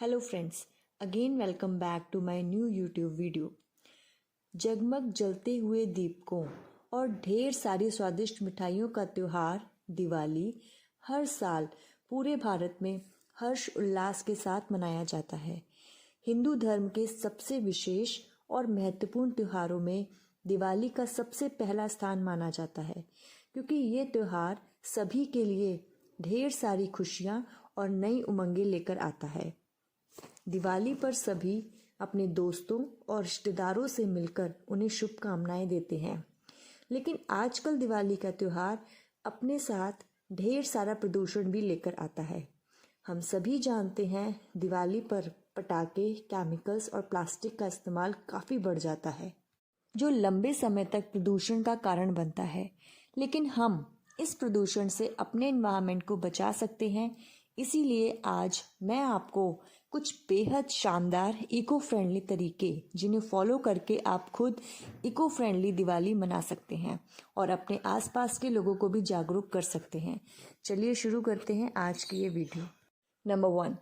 Hello friends, again welcome back to my new YouTube video. जगमग जलते हुए दीपकों और ढेर सारी स्वादिष्ट मिठाइयों का त्यौहार दिवाली हर साल पूरे भारत में हर्ष उल्लास के साथ मनाया जाता है। हिंदू धर्म के सबसे विशेष और महत्वपूर्ण त्योहारों में दिवाली का सबसे पहला स्थान माना जाता है, क्योंकि ये त्यौहार सभी के लिए ढेर सारी खुशियाँ और नई उमंगें लेकर आता है। दिवाली पर सभी अपने दोस्तों और रिश्तेदारों से मिलकर उन्हें शुभकामनाएं देते हैं। लेकिन आजकल दिवाली का त्यौहार अपने साथ ढेर सारा प्रदूषण भी लेकर आता है। हम सभी जानते हैं दिवाली पर पटाखे, केमिकल्स और प्लास्टिक का इस्तेमाल काफ़ी बढ़ जाता है, जो लंबे समय तक प्रदूषण का कारण बनता है। लेकिन हम इस प्रदूषण से अपने एनवायरनमेंट को बचा सकते हैं। इसीलिए आज मैं आपको कुछ बेहद शानदार इको फ्रेंडली तरीके, जिन्हें फॉलो करके आप खुद इको फ्रेंडली दिवाली मना सकते हैं और अपने आसपास के लोगों को भी जागरूक कर सकते हैं। चलिए शुरू करते हैं आज की ये वीडियो। नंबर 1,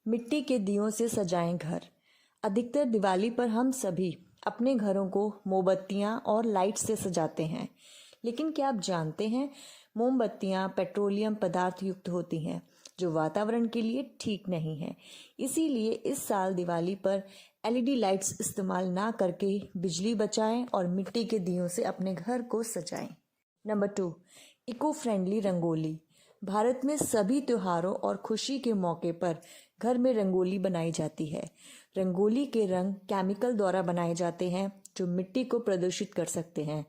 मिट्टी के दियों से सजाएं घर। अधिकतर दिवाली पर हम सभी अपने घरों को मोमबत्तियां और लाइट से सजाते हैं, लेकिन क्या आप जानते हैं मोमबत्तियां पेट्रोलियम पदार्थ युक्त होती हैं, जो वातावरण के लिए ठीक नहीं है। इसीलिए इस साल दिवाली पर एलईडी लाइट्स इस्तेमाल ना करके बिजली बचाएं और मिट्टी के दियों से अपने घर को सजाएं। Number 2, eco friendly rangoli. Bharat में सभी त्योहारों और खुशी के मौके पर घर में रंगोली बनाई जाती है। रंगोली के रंग केमिकल द्वारा बनाए जाते हैं, जो मिट्टी को प्रदूषित कर सकते हैं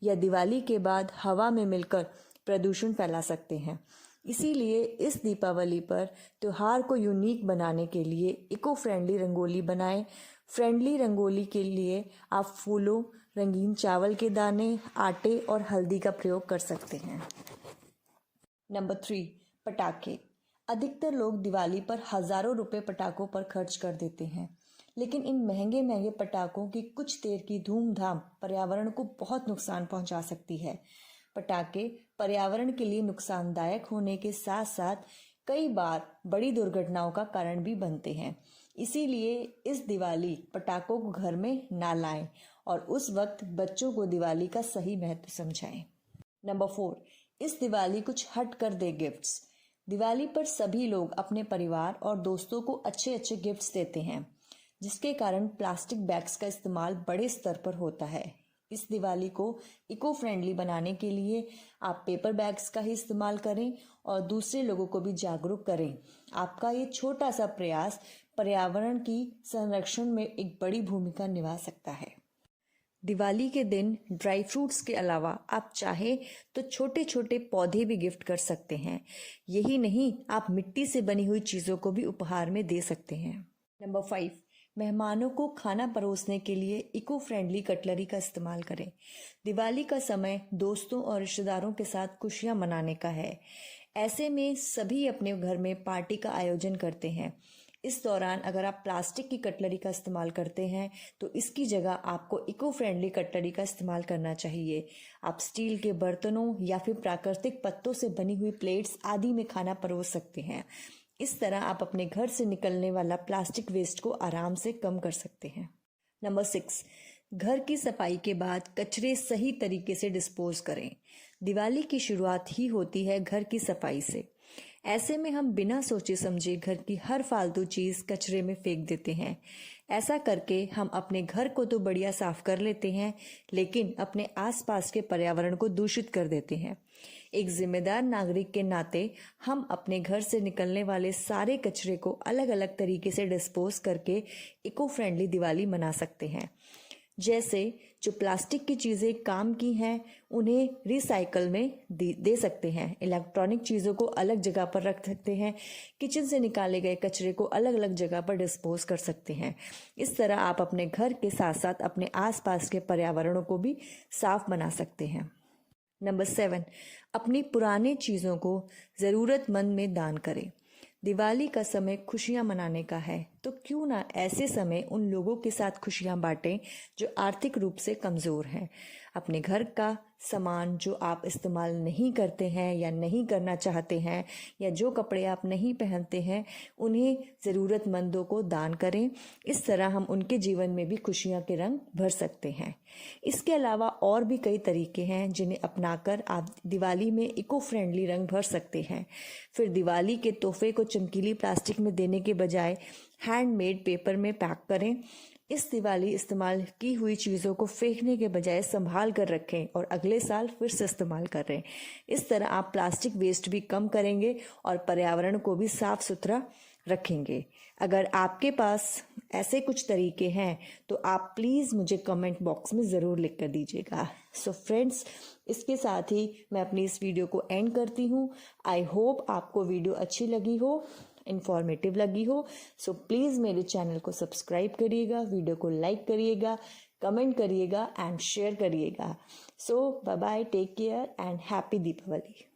या दिवाली के बाद हवा में मिलकर प्रदूषण फैला सकते हैं। इसीलिए इस दीपावली पर त्योहार को यूनिक बनाने के लिए इको फ्रेंडली रंगोली बनाएं। फ्रेंडली रंगोली के लिए आप फूलों, रंगीन चावल के दाने, आटे और हल्दी का प्रयोग कर सकते हैं। नंबर 3, पटाखे। अधिकतर लोग दिवाली पर हजारों रुपए पटाखों पर खर्च कर देते हैं, लेकिन इन महंगे महंगे पटाखों की कुछ देर की धूमधाम पर्यावरण को बहुत नुकसान पहुंचा सकती है। पटाखे पर्यावरण के लिए नुकसानदायक होने के साथ साथ कई बार बड़ी दुर्घटनाओं का कारण भी बनते हैं। इसीलिए इस दिवाली पटाखों को घर में ना लाएं और उस वक्त बच्चों को दिवाली का सही महत्व समझाएं। नंबर 4, इस दिवाली कुछ हट कर दे गिफ्ट्स। दिवाली पर सभी लोग अपने परिवार और दोस्तों को अच्छे अच्छे गिफ्ट्स देते हैं, जिसके कारण प्लास्टिक बैग्स का इस्तेमाल बड़े स्तर पर होता है। इस दिवाली को इको फ्रेंडली बनाने के लिए आप पेपर बैग्स का ही इस्तेमाल करें और दूसरे लोगों को भी जागरूक करें। आपका ये छोटा सा प्रयास पर्यावरण की संरक्षण में एक बड़ी भूमिका निभा सकता है। दिवाली के दिन ड्राई फ्रूट्स के अलावा आप चाहे तो छोटे छोटे पौधे भी गिफ्ट कर सकते हैं। यही नहीं, आप मिट्टी से बनी हुई चीज़ों को भी उपहार में दे सकते हैं। नंबर 5, मेहमानों को खाना परोसने के लिए इको फ्रेंडली कटलरी का इस्तेमाल करें। दिवाली का समय दोस्तों और रिश्तेदारों के साथ खुशियां मनाने का है। ऐसे में सभी अपने घर में पार्टी का आयोजन करते हैं। इस दौरान अगर आप प्लास्टिक की कटलरी का इस्तेमाल करते हैं तो इसकी जगह आपको इको फ्रेंडली कटलरी का इस्तेमाल करना चाहिए। आप स्टील के बर्तनों या फिर प्राकृतिक पत्तों से बनी हुई प्लेट्स आदि में खाना परोस सकते हैं। इस तरह आप अपने घर से निकलने वाला प्लास्टिक वेस्ट को आराम से कम कर सकते हैं। नंबर 6, घर की सफाई के बाद कचरे सही तरीके से डिस्पोज करें। दिवाली की शुरुआत ही होती है घर की सफाई से। ऐसे में हम बिना सोचे समझे घर की हर फालतू चीज़ कचरे में फेंक देते हैं। ऐसा करके हम अपने घर को तो बढ़िया साफ कर लेते हैं, लेकिन अपने आसपास के पर्यावरण को दूषित कर देते हैं। एक जिम्मेदार नागरिक के नाते हम अपने घर से निकलने वाले सारे कचरे को अलग अलग तरीके से डिस्पोज करके इको फ्रेंडली दिवाली मना सकते हैं। जैसे जो प्लास्टिक की चीज़ें काम की हैं उन्हें रिसाइकल में दे सकते हैं। इलेक्ट्रॉनिक चीज़ों को अलग जगह पर रख सकते हैं। किचन से निकाले गए कचरे को अलग अलग जगह पर डिस्पोज कर सकते हैं। इस तरह आप अपने घर के साथ साथ अपने आसपास के पर्यावरणों को भी साफ बना सकते हैं। नंबर 7, अपनी पुरानी चीज़ों को ज़रूरतमंद में दान करें। दिवाली का समय खुशियां मनाने का है, तो क्यों ना ऐसे समय उन लोगों के साथ खुशियां बांटें जो आर्थिक रूप से कमज़ोर हैं। अपने घर का सामान जो आप इस्तेमाल नहीं करते हैं या नहीं करना चाहते हैं, या जो कपड़े आप नहीं पहनते हैं, उन्हें ज़रूरतमंदों को दान करें। इस तरह हम उनके जीवन में भी खुशियाँ के रंग भर सकते हैं। इसके अलावा और भी कई तरीके हैं जिन्हें अपनाकर आप दिवाली में इको फ्रेंडली रंग भर सकते हैं। फिर दिवाली के तोहफे को चमकीली प्लास्टिक में देने के बजाय हैंडमेड पेपर में पैक करें। इस दिवाली इस्तेमाल की हुई चीज़ों को फेंकने के बजाय संभाल कर रखें और अगले साल फिर से इस्तेमाल करें। इस तरह आप प्लास्टिक वेस्ट भी कम करेंगे और पर्यावरण को भी साफ सुथरा रखेंगे। अगर आपके पास ऐसे कुछ तरीके हैं तो आप प्लीज़ मुझे कमेंट बॉक्स में ज़रूर लिख कर दीजिएगा। सो फ्रेंड्स, इसके साथ ही मैं अपनी इस वीडियो को एंड करती हूँ। आई होप आपको वीडियो अच्छी लगी हो, इन्फॉर्मेटिव लगी हो। सो प्लीज़ मेरे चैनल को सब्सक्राइब करिएगा, वीडियो को लाइक करिएगा, कमेंट करिएगा एंड शेयर करिएगा। So bye bye, take care and happy Deepawali.